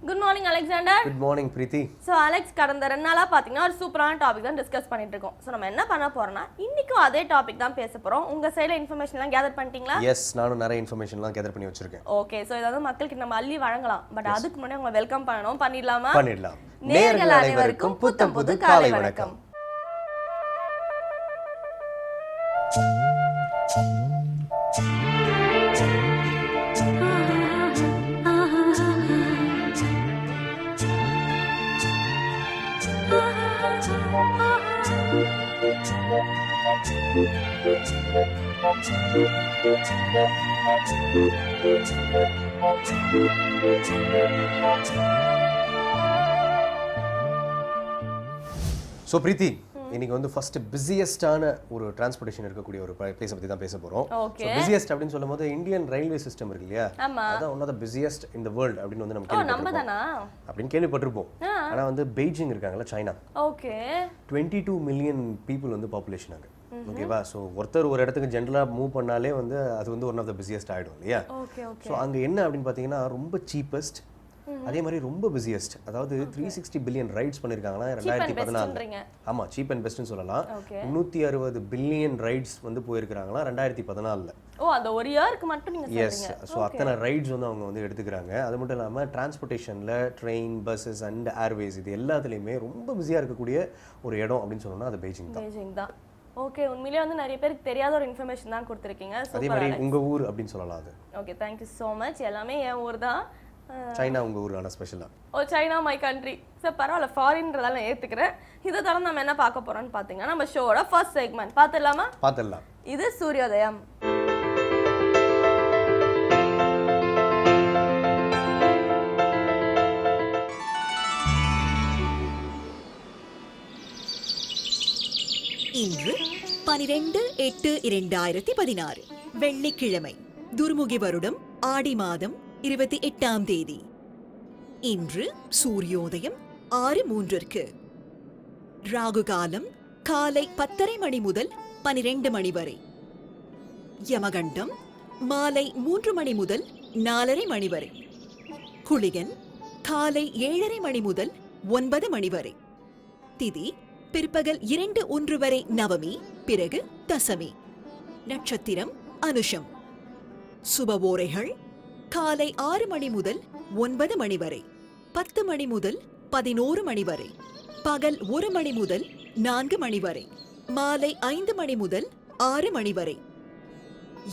Good morning Alexander. Good morning Preethi. So Alex, கடந்த 2 நாளாக பார்த்தீங்கன்னா ஒரு சூப்பரான டாபிக் தான் டிஸ்கஸ் பண்ணிட்டு இருக்கோம். ஸோ நம்ம என்ன பண்ண போறோம்னா இன்னைக்கும் அதே டாபிக் தான் பேச போறோம். உங்க சைடில் இன்ஃபர்மேஷன்லாம் கேதர் பண்ணிட்டீங்களா? எஸ், நானும் நிறைய இன்ஃபர்மேஷன்லாம் கேதர் பண்ணி வச்சிருக்கேன். ஓகே, ஸோ இதை வந்து மக்களுக்கு நம்ம அள்ளி வழங்கலாம். பட் அதுக்கு முன்னாடி உங்களை வெல்கம் பண்ணணும். பண்ணிடலாமா? பண்ணிடலாம். நேயர்கள் அனைவருக்கும் புத்தம் புது காலை வணக்கம். ஸோ பிரீத்தி, இன்னைக்கு வந்து ஃபர்ஸ்ட் பிஸியஸ்டான ஒரு டிரான்ஸ்போர்ட்டேஷன் இருக்கக்கூடிய ஒரு பிளேஸை பற்றி தான் பேச போகிறோம். ஓகே, பிஸியஸ்ட் அப்படின்னு சொல்லும் போது இந்தியன் ரயில்வே சிஸ்டம் இருக்கு இல்லையா, அதான் one of the busiest in the world அப்படின்னு வந்து நம்ம கேள்விப்பட்டிருப்போம். ஆனால் வந்து பெய்ஜிங் இருக்காங்கல்ல, சைனா, ஓகே, 22 மில்லியன் பீப்புள் வந்து பாப்புலேஷன் அங்கே. ஓகேவா? ஸோ ஒருத்தர் ஒரு இடத்துக்கு ஜென்ரலாக மூவ் பண்ணாலே வந்து அது வந்து ஒன் ஆஃப் த பிஸியஸ்ட் ஆகிடும் இல்லையா? ஸோ அங்கே என்ன அப்படின்னு பார்த்தீங்கன்னா ரொம்ப சீப்பஸ்ட், அதே மாதிரி ரொம்ப பிஸியஸ்ட். அதாவது 360 பில்லியன் ரைட்ஸ் பண்ணியிருக்காங்களா 2014. ஆமாம், சீப் அண்ட் பெஸ்ட்னு சொல்லலாம். 360 பில்லியன் ரைட்ஸ் வந்து போயிருக்கிறாங்களா 2014. ஓ, அந்த ஒரு இயருக்கு மட்டும் நீங்க சொல்றீங்க. எஸ், ஸோ அத்தனை ரைட்ஸ் வந்து அவங்க வந்து எடுத்துக்கிறாங்க. அது மட்டும் இல்லாமல் டிரான்ஸ்போர்ட்டேஷனில் ட்ரெயின், பஸ்ஸஸ் அண்ட் ஏர்வேஸ் இது எல்லாத்துலேயுமே ரொம்ப பிஸியாக இருக்கக்கூடிய ஒரு இடம் அப்படின்னு சொன்னோம்னா அது பெய்ஜிங் தான். ஓகே, உண்மையிலேயே வந்து நிறைய பேருக்கு தெரியாத ஒரு இன்ஃபர்மேஷன் தான் கொடுத்துருக்கீங்க. அதே மாதிரி உங்க ஊர் அப்படின்னு சொல்லலாம் அது. Okay, thank you so much. எல்லாமே என் ஊர் தான். சைனா உங்க ஊர் ஆனா ஸ்பெஷலா? ஓ, சைனா மை கண்ட்ரி. சார் பரவாயில்ல, ஃபாரின்றதால நான் ஏற்றுக்கிறேன். இதை தவிர நம்ம என்ன பார்க்க போறோம்னு பார்த்தீங்கன்னா நம்ம ஷோட ஃபர்ஸ்ட் செக்மெண்ட் பார்த்துடலாமா? பார்த்துடலாம். இது சூரியோதயம். இன்று 12/8/2016 வெள்ளிக்கிழமை, துர்முகி வருடம் ஆடி மாதம் 28ஆம் தேதி. இன்று சூரியோதயம் 6:03. ராகு காலம் காலை 10:30 மணி முதல் 12 மணி வரை. யமகண்டம் மாலை 3 மணி முதல் 4:30 மணி வரை. குளிகன் காலை 7:30 மணி முதல் 9 மணி வரை. திதி பிற்பகல் 2:01 வரை நவமி, பிறகு தசமி. நட்சத்திரம் அனுஷம். சுபவோரைகள் காலை 6 மணி முதல் 9 மணி வரை, 10 மணி முதல் 11 மணி வரை, பகல் 1 மணி முதல் 4 மணி வரை, மாலை 5 மணி முதல் 6 மணி வரை.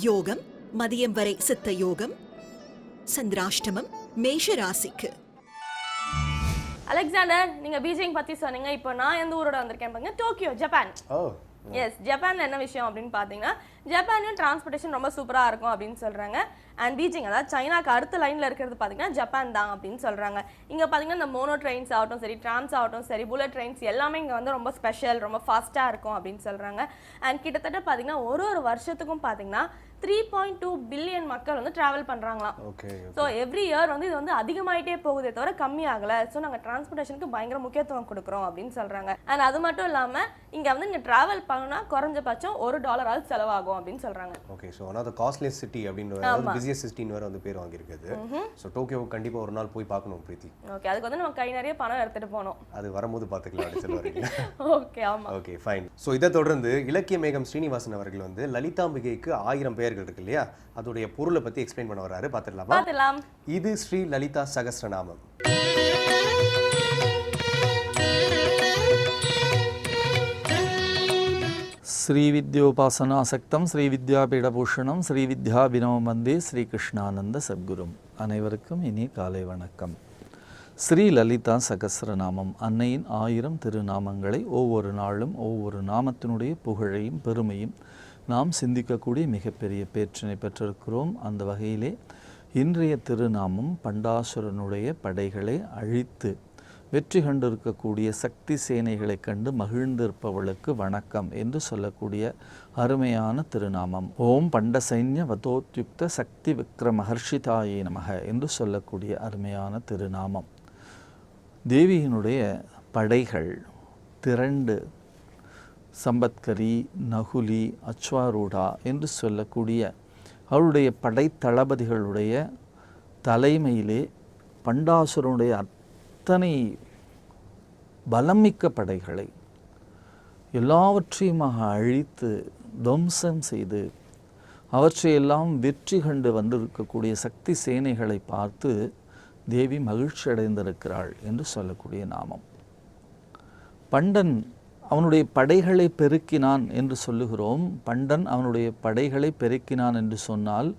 யோகம் மதியம் வரை சித்த யோகம். சந்திராஷ்டமம் மேஷ ராசிக்கு. அலெக்சாண்டர், நீங்க பீஜிங் பத்தி சொன்னீங்க. இப்போ நான் எந்த ஊரோட வந்திருக்கேன் பாருங்க, டோக்கியோ, ஜப்பான். எஸ், ஜப்பான்ல என்ன விஷயம் அப்படின்னு பார்த்தீங்கன்னா ஜப்பான்லையும் டிரான்ஸ்போர்ட்டேஷன் ரொம்ப சூப்பராக இருக்கும் அப்படின்னு சொல்கிறாங்க. அண்ட் பீஜிங், அதாவது சைனாக்கு அடுத்த லைனில் இருக்கிறது பார்த்தீங்கன்னா ஜப்பான் தான் அப்படின்னு சொல்கிறாங்க. இங்கே பார்த்தீங்கன்னா இந்த மோனோ ட்ரெயின்ஸ் ஆகட்டும் சரி, ட்ராம்ஸ் ஆகட்டும் சரி, புல்லட் ட்ரெயின்ஸ் எல்லாமே இங்கே வந்து ரொம்ப ஸ்பெஷல், ரொம்ப ஃபாஸ்ட்டாக இருக்கும் அப்படின்னு சொல்கிறாங்க. அண்ட் கிட்டத்தட்ட பார்த்தீங்கன்னா ஒரு வருஷத்துக்கும் பார்த்தீங்கன்னா 3.2 பில்லியன் மக்கள் வந்து டிராவல் பண்ணுறாங்களாம். ஸோ எவ்ரி இயர் வந்து இது வந்து அதிகமாயிட்டே போகுதே தவிர கம்மியாகலை. ஸோ நாங்கள் டிரான்ஸ்போர்ட்டேஷனுக்கு பயங்கர முக்கியத்துவம் கொடுக்குறோம் அப்படின்னு சொல்கிறாங்க. அண்ட் அது மட்டும் இல்லாமல் இங்கே வந்து நீங்கள் ட்ராவல் பண்ணணும்னா குறைஞ்சபட்சம் $1 செலவாகும் அப்படின்னு சொல்றாங்க. Okay, so one of the costliest city அப்படின்ற busiest city னு வந்து பேர் வாங்கியிருக்குது. சோ டோக்கியோ கண்டிப்பா ஒரு நாள் போய் பார்க்கணும் பிரீத்தி. ஓகே, அதுக்கு வந்து நம்ம கை நிறைய பணம் எடுத்துட்டு போணும். அது வரும்போது பார்த்துக்கலாம் அப்படி சொல்லுவாங்க. ஓகே, ஆமா. Okay, fine. சோ இதை தொடர்ந்து இலக்கிய மேகம் ஸ்ரீனிவாசன் அவர்கள் வந்து லலிதாம்பிகைக்கு 1000 பெயர்கள் இருக்கு இல்லையா, அதோடைய பொருளை பத்தி எக்ஸ்பிளைன் பண்ண வராரு. பார்த்துடலாம். இது ஸ்ரீ லலிதா சகஸ்ரநாமம். ஸ்ரீவித்யோபாசனாசக்தம் ஸ்ரீவித்யாபீடபூஷணம் ஸ்ரீவித்யாபினவம் வந்தே ஸ்ரீகிருஷ்ணானந்த சத்குரும். அனைவருக்கும் இனி காலை வணக்கம். ஸ்ரீ லலிதா சகஸ்ரநாமம், அன்னையின் 1000 திருநாமங்களை ஒவ்வொரு நாளும் ஒவ்வொரு நாமத்தினுடைய புகழையும் பெருமையும் நாம் சிந்திக்கக்கூடிய மிகப்பெரிய பேற்றினை பெற்றிருக்கிறோம். அந்த வகையிலே இன்றைய திருநாமம் பண்டாசுரனுடைய படைகளை அழித்து வெற்றி கண்டிருக்கக்கூடிய சக்தி சேனைகளை கண்டு மகிழ்ந்திருப்பவளுக்கு வணக்கம் என்று சொல்லக்கூடிய அருமையான திருநாமம். ஓம் பண்ட சைன்ய வதோத்யுக்த சக்தி விக்ர மகர்ஷிதாயே நமக என்று சொல்லக்கூடிய அருமையான திருநாமம். தேவியினுடைய படைகள் திரண்டு சம்பத்கரி, நகுலி, அச்வாரூடா என்று சொல்லக்கூடிய அவருடைய படை தளபதிகளுடைய தலைமையிலே பண்டாசுரனுடைய அத்தனை பலமிக்க படைகளை எல்லாவற்றையுமாக அழித்து துவம்சம் செய்து அவற்றையெல்லாம் வெற்றி கண்டு வந்திருக்கக்கூடிய சக்தி சேனைகளை பார்த்து தேவி மகிழ்ச்சி அடைந்திருக்கிறாள் என்று சொல்லக்கூடிய நாமம். பண்டன் அவனுடைய படைகளை பெருக்கினான் என்று சொல்லுகிறோம். பண்டன் அவனுடைய படைகளை பெருக்கினான் என்று சொன்னால்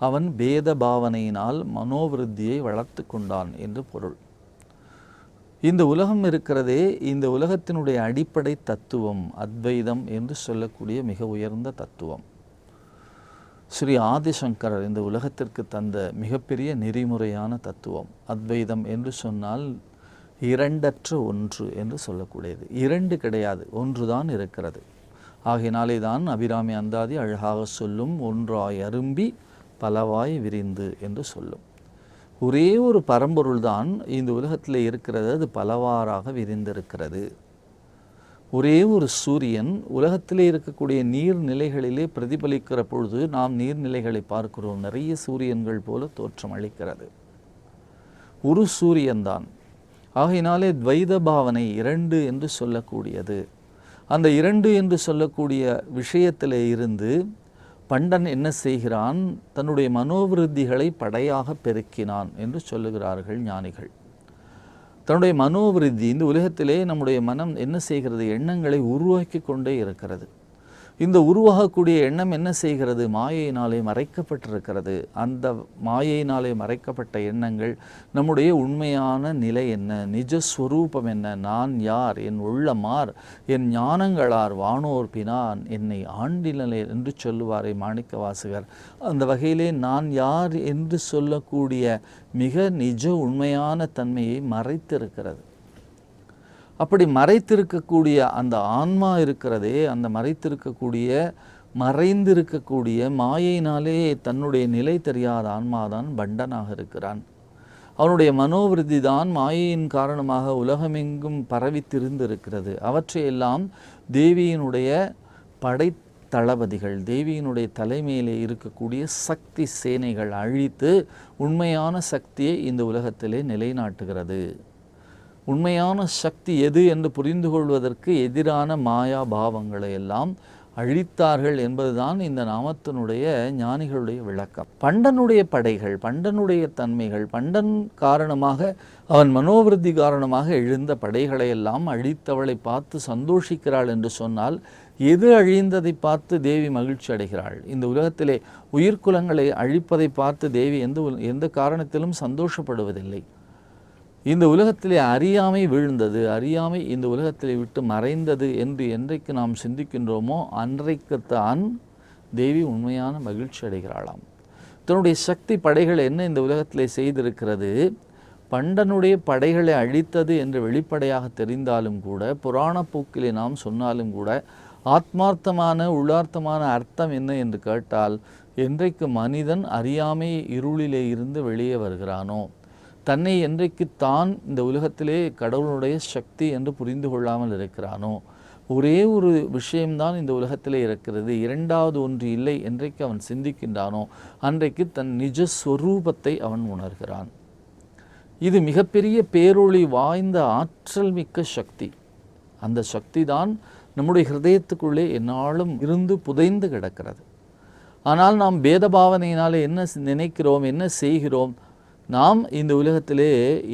அவன் பேத பாவனையினால் மனோவிருத்தியை வளர்த்து கொண்டான் என்று பொருள். இந்த உலகம் இருக்கிறதே, இந்த உலகத்தினுடைய அடிப்படை தத்துவம் அத்வைதம் என்று சொல்லக்கூடிய மிக உயர்ந்த தத்துவம். ஸ்ரீ ஆதிசங்கரர் இந்த உலகத்திற்கு தந்த மிகப்பெரிய நெறிமுறையான தத்துவம். அத்வைதம் என்று சொன்னால் இரண்டற்ற ஒன்று என்று சொல்லக்கூடியது. இரண்டு கிடையாது, ஒன்றுதான் இருக்கிறது. ஆகையினாலே தான் அபிராமி அந்தாதி அழகாக சொல்லும், ஒன்றாய் அரும்பி பலவாய் விரிந்து என்று சொல்லும். ஒரே ஒரு பரம்பொருள் தான் இந்த உலகத்தில் இருக்கிறது, அது பலவாறாக விரிந்திருக்கிறது. ஒரே ஒரு சூரியன் உலகத்திலே இருக்கக்கூடிய நீர்நிலைகளிலே பிரதிபலிக்கிற பொழுது நாம் நீர்நிலைகளை பார்க்கிறோம், நிறைய சூரியன்கள் போல தோற்றம் அளிக்கிறது. ஒரு சூரியன்தான். ஆகையினாலே துவைத பாவனை இரண்டு என்று சொல்லக்கூடியது. அந்த இரண்டு என்று சொல்லக்கூடிய விஷயத்திலே இருந்து பண்டன் என்ன செய்கிறான், தன்னுடைய மனோவிருத்திகளை படையாக பெருக்கினான் என்று சொல்லுகிறார்கள் ஞானிகள். தன்னுடைய மனோவிருத்தி, இந்த உலகத்திலே நம்முடைய மனம் என்ன செய்கிறது, எண்ணங்களை உருவாக்கி கொண்டே இருக்கிறது. இந்த உருவாகக்கூடிய எண்ணம் என்ன செய்கிறது, மாயையினாலே மறைக்கப்பட்டிருக்கிறது. அந்த மாயையினாலே மறைக்கப்பட்ட எண்ணங்கள் நம்முடைய உண்மையான நிலை என்ன, நிஜஸ்வரூபம் என்ன, நான் யார், என் உள்ளமார், என் ஞானங்களார், வானோர் பினான் என்னை ஆண்டினலே என்று சொல்லுவாரே மாணிக்க வாசகர். அந்த வகையிலே நான் யார் என்று சொல்லக்கூடிய மிக நிஜ உண்மையான தன்மையை மறைத்திருக்கிறது. அப்படி மறைத்திருக்கக்கூடிய அந்த ஆன்மா இருக்கிறதே, அந்த மறைந்திருக்கக்கூடிய மாயையினாலே தன்னுடைய நிலை தெரியாத ஆன்மாதான் பண்டனாக இருக்கிறான். அவனுடைய மனோவிருத்தி தான் மாயையின் காரணமாக உலகமெங்கும் பரவித்திருந்திருக்கிறது. அவற்றையெல்லாம் தேவியினுடைய படைத்தளபதிகள், தேவியினுடைய தலைமையிலே இருக்கக்கூடிய சக்தி சேனைகள் அழித்து உண்மையான சக்தியை இந்த உலகத்திலே நிலைநாட்டுகிறது. உண்மையான சக்தி எது என்று புரிந்து கொள்வதற்கு எதிரான மாயா பாவங்களை எல்லாம் அழித்தார்கள் என்பதுதான் இந்த நாமத்தினுடைய ஞானிகளுடைய விளக்கம். பண்டனுடைய படைகள், பண்டனுடைய தன்மைகள், பண்டன் காரணமாக, அவன் மனோவிருத்தி காரணமாக எழுந்த படைகளை எல்லாம் அழித்தவளை பார்த்து சந்தோஷிக்கிறாள் என்று சொன்னால், எது அழிந்ததை பார்த்து தேவி மகிழ்ச்சி அடைகிறாள்? இந்த உலகத்திலே உயிர்குலங்களை அழிப்பதை பார்த்து தேவி எந்த காரணத்திலும் சந்தோஷப்படுவதில்லை. இந்த உலகத்திலே அறியாமை வீழ்ந்தது, அறியாமை இந்த உலகத்திலே விட்டு மறைந்தது என்று என்றைக்கு நாம் சிந்திக்கின்றோமோ அன்றைக்குத்தான் தேவி உண்மையான மகிழ்ச்சி அடைகிறாளாம். தன்னுடைய சக்தி படைகள் என்ன இந்த உலகத்திலே செய்திருக்கிறது? பண்டனுடைய படைகளை அழித்தது என்று வெளிப்படையாக தெரிந்தாலும் கூட, புராண போக்கிலே நாம் சொன்னாலும் கூட, ஆத்மார்த்தமான உள்ளார்த்தமான அர்த்தம் என்ன என்று கேட்டால், என்றைக்கு மனிதன் அறியாமை இருளிலே இருந்து வெளியே வருகிறானோ, தன்னை என்றைக்கு தான் இந்த உலகத்திலே கடவுளுடைய சக்தி என்று புரிந்து கொள்ளாமல் இருக்கிறானோ, ஒரே ஒரு விஷயம்தான் இந்த உலகத்திலே இருக்கிறது, இரண்டாவது ஒன்று இல்லை என்றைக்கு அவன் சிந்திக்கின்றானோ அன்றைக்கு தன் நிஜஸ்வரூபத்தை அவன் உணர்கிறான். இது மிகப்பெரிய பேரொளி வாய்ந்த ஆற்றல் மிக்க சக்தி. அந்த சக்தி தான் நம்முடைய ஹிருதயத்துக்குள்ளே எந்நாளும் இருந்து புதைந்து கிடக்கிறது. ஆனால் நாம் பேதபாவனையினாலே என்ன நினைக்கிறோம், என்ன செய்கிறோம்? நாம் இந்த உலகத்திலே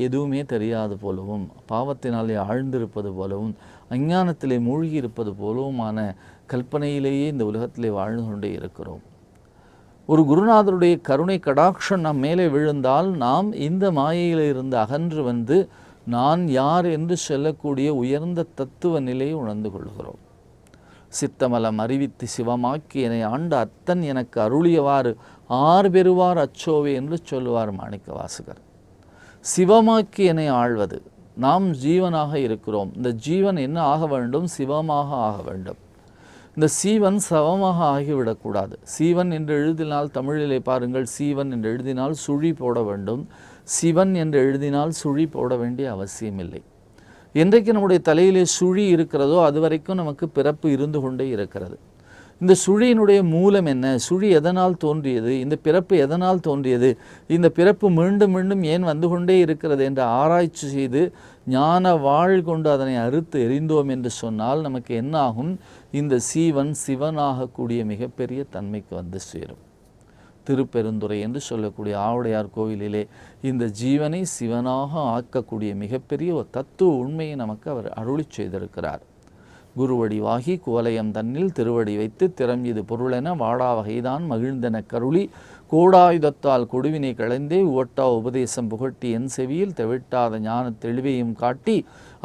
எதுவுமே தெரியாது போலவும், பாவத்தினாலே ஆழ்ந்திருப்பது போலவும், அஞ்ஞானத்திலே மூழ்கி இருப்பது போலவுமான கல்பனையிலேயே இந்த உலகத்திலே வாழ்ந்து கொண்டே இருக்கிறோம். ஒரு குருநாதருடைய கருணை கடாட்சம் நம் மேலே விழுந்தால் நாம் இந்த மாயையிலிருந்து அகன்று வந்து நான் யார் என்று சொல்லக்கூடிய உயர்ந்த தத்துவ நிலையை உணர்ந்து கொள்கிறோம். சித்தமலம் அறிவித்து சிவமாக்கி என்னை ஆண்ட அத்தன் எனக்கு அருளியவாறு ஆறு பெறுவார் அச்சோவே என்று சொல்லுவார் மாணிக்க வாசகர். சிவமாக்கி என்னை ஆழ்வது, நாம் ஜீவனாக இருக்கிறோம். இந்த ஜீவன் என்ன ஆக வேண்டும்? சிவமாக ஆக வேண்டும். இந்த சீவன் சவமாக ஆகிவிடக்கூடாது. சீவன் என்று எழுதினால், தமிழிலே பாருங்கள், சீவன் என்று எழுதினால் சுழி போட வேண்டும். சிவன் என்று எழுதினால் சுழி போட வேண்டிய அவசியமில்லை. என்றைக்கு நம்முடைய தலையிலே சுழி இருக்கிறதோ அது வரைக்கும் நமக்கு பிறப்பு இருந்து கொண்டே இருக்கிறது. இந்த சுழியினுடைய மூலம் என்ன, சுழி எதனால் தோன்றியது, இந்த பிறப்பு எதனால் தோன்றியது, இந்த பிறப்பு மீண்டும் மீண்டும் ஏன் வந்து கொண்டே இருக்கிறது என்று ஆராய்ச்சி செய்து ஞான வாழ் கொண்டு அதனை அறுத்து எறிந்தோம் என்று சொன்னால் நமக்கு என்ன ஆகும்? இந்த சீவன் சிவனாகக்கூடிய மிகப்பெரிய தன்மைக்கு வந்து சேரும். திருப்பெருந்துறை என்று சொல்லக்கூடிய ஆவுடையார் கோவிலிலே இந்த ஜீவனை சிவனாக ஆக்கக்கூடிய மிகப்பெரிய ஒரு தத்துவ உண்மையை நமக்கு அவர் அருளி செய்திருக்கிறார். குருவடிவாகி குவலயம் தன்னில் திருவடி வைத்து திறம் இது பொருளென வாடா வகைதான் மகிழ்ந்தன கருளி கோடாயுதத்தால் கொடுவினை களைந்தே ஓட்டா உபதேசம் புகட்டி என் செவியில் தெவிட்டாத ஞான தெளிவையும் காட்டி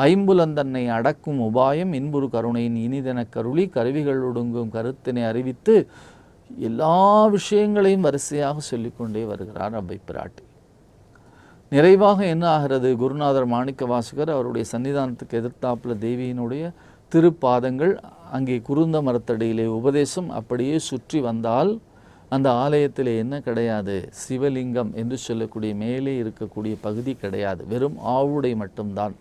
ஐம்புலந்தன்னை அடக்கும் உபாயம் இன்புறு கருணையின் இனிதென கருளி கருவிகள் ஒடுங்கும் கருத்தினை அறிவித்து எல்லா விஷயங்களையும் வரிசையாக சொல்லிக்கொண்டே வருகிறார் அவ்வை பிராட்டி. நிறைவாக என்ன ஆகிறது? குருநாதர் மாணிக்க வாசகர் அவருடைய சன்னிதானத்துக்கு எதிர்த்தாப்புல தேவியினுடைய திருப்பாதங்கள், அங்கே குருந்த மரத்தடியிலே உபதேசம் அப்படியே சுற்றி வந்தால் அந்த ஆலயத்தில் என்ன கிடையாது? சிவலிங்கம் என்று சொல்லக்கூடிய மேலே இருக்கக்கூடிய பகுதி கிடையாது, வெறும் ஆவுடை மட்டும்தான்.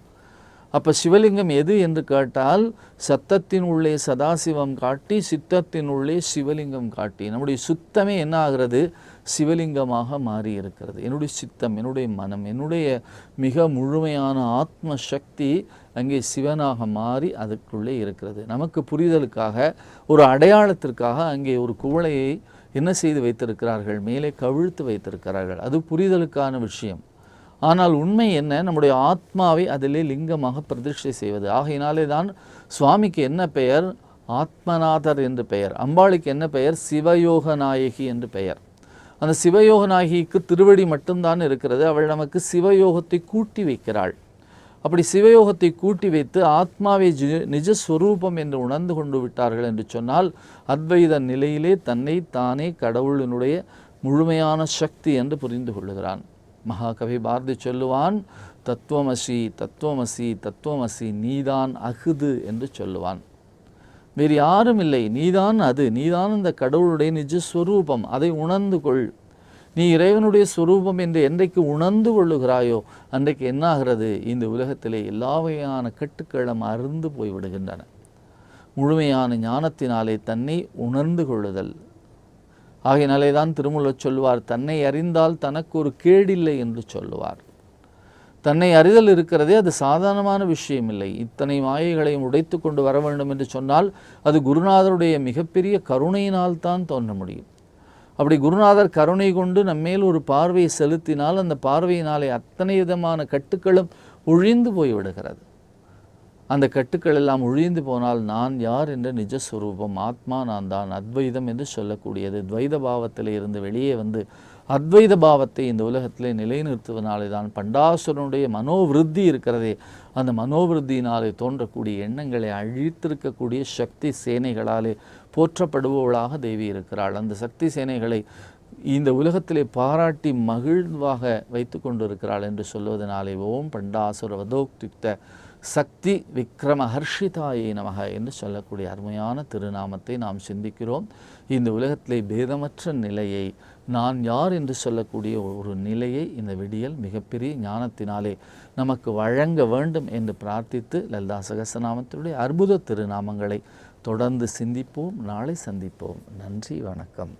அப்போ சிவலிங்கம் எது என்று கேட்டால் சத்தத்தின் உள்ளே சதாசிவம் காட்டி சித்தத்தின் உள்ளே சிவலிங்கம் காட்டி நம்முடைய சுத்தமே என்ன ஆகிறது? சிவலிங்கமாக மாறி இருக்கிறது. என்னுடைய சித்தம், என்னுடைய மனம், என்னுடைய மிக முழுமையான ஆத்ம சக்தி அங்கே சிவனாக மாறி அதுக்குள்ளே இருக்கிறது. நமக்கு புரிதலுக்காக, ஒரு அடையாளத்திற்காக அங்கே ஒரு குவளையை என்ன செய்து வைத்திருக்கிறார்கள்? மேலே கவிழ்த்து வைத்திருக்கிறார்கள். அது புரிதலுக்கான விஷயம். ஆனால் உண்மை என்ன? நம்முடைய ஆத்மாவை அதிலே லிங்கமாக பிரதிஷ்டை செய்வது. ஆகையினாலே தான் சுவாமிக்கு என்ன பெயர்? ஆத்மநாதர் என்று பெயர். அம்பாளுக்கு என்ன பெயர்? சிவயோக நாயகி என்று பெயர். அந்த சிவயோக நாயகிக்கு திருவடி மட்டும்தான் இருக்கிறது. அவள் நமக்கு சிவயோகத்தை கூட்டி வைக்கிறாள். அப்படி சிவயோகத்தை கூட்டி வைத்து ஆத்மாவை நிஜஸ்வரூபம் என்று உணர்ந்து கொண்டு விட்டார்கள் என்று சொன்னால் அத்வைத நிலையிலே தன்னை தானே கடவுளினுடைய முழுமையான சக்தி என்று புரிந்து கொள்ளுகிறான். மகாகவி பாரதி சொல்லுவான், தத்துவமசி தத்துவமசி தத்துவமசி, நீதான் அகுது என்று சொல்லுவான். வேறு யாரும் இல்லை, நீதான் அது, நீதான் இந்த கடவுளுடைய நிஜஸ்வரூபம். அதை உணர்ந்து கொள். நீ இறைவனுடைய ஸ்வரூபம் என்று என்றைக்கு உணர்ந்து கொள்ளுகிறாயோ அன்றைக்கு என்னாகிறது? இந்த உலகத்திலே எல்லா வகையான கட்டுக்களும் அருந்து போய்விடுகின்றன. முழுமையான ஞானத்தினாலே தன்னை உணர்ந்து கொள்ளுதல். ஆகையினாலே தான் திருமூலர் சொல்லுவார், தன்னை அறிந்தால் தனக்கு ஒரு கேடில்லை என்று சொல்லுவார். தன்னை அறிதல் இருக்கிறதே அது சாதாரணமான விஷயம் இல்லை. இத்தனை மாயைகளையும் உடைத்து கொண்டு வர வேண்டும் என்று சொன்னால் அது குருநாதருடைய மிகப்பெரிய கருணையினால் தான் தோன்ற முடியும். அப்படி குருநாதர் கருணை கொண்டு நம்மேல் ஒரு பார்வையை செலுத்தினால் அந்த பார்வையினாலே அத்தனை விதமான கட்டுக்களும் ஒழிந்து போய்விடுகிறது. அந்த கட்டுக்கள் எல்லாம் ஒழிந்து போனால் நான் யார் என்ற நிஜஸ்வரூபம், ஆத்மா நான் தான், அத்வைதம் என்று சொல்லக்கூடியது துவைத பாவத்தில் இருந்து வெளியே வந்து அத்வைத பாவத்தை இந்த உலகத்திலே நிலைநிறுத்துவதனாலே தான் பண்டாசுரனுடைய மனோவிருத்தி இருக்கிறதே, அந்த மனோவிருத்தியினாலே தோன்றக்கூடிய எண்ணங்களை அழித்திருக்கக்கூடிய சக்தி சேனைகளாலே போற்றப்படுபவளாக தேவி இருக்கிறாள். அந்த சக்தி சேனைகளை இந்த உலகத்திலே பாராட்டி மகிழ்வாக வைத்து கொண்டிருக்கிறாள் என்று சொல்வதனாலே ஓம் பண்டாசுர வதோக்தியுக்த சக்தி விக்ரம ஹர்ஷிதாயே நமக என்று சொல்லக்கூடிய அருமையான திருநாமத்தை நாம் சிந்திக்கிறோம். இந்த உலகத்திலே பேதமற்ற நிலையை, நான் யார் என்று சொல்லக்கூடிய ஒரு நிலையை இந்த விடியல் மிகப்பெரிய ஞானத்தினாலே நமக்கு வழங்க வேண்டும் என்று பிரார்த்தித்து லலிதா சகஸ்ரநாமத்தினுடைய அற்புத திருநாமங்களை தொடர்ந்து சிந்திப்போம். நாளை சந்திப்போம். நன்றி, வணக்கம்.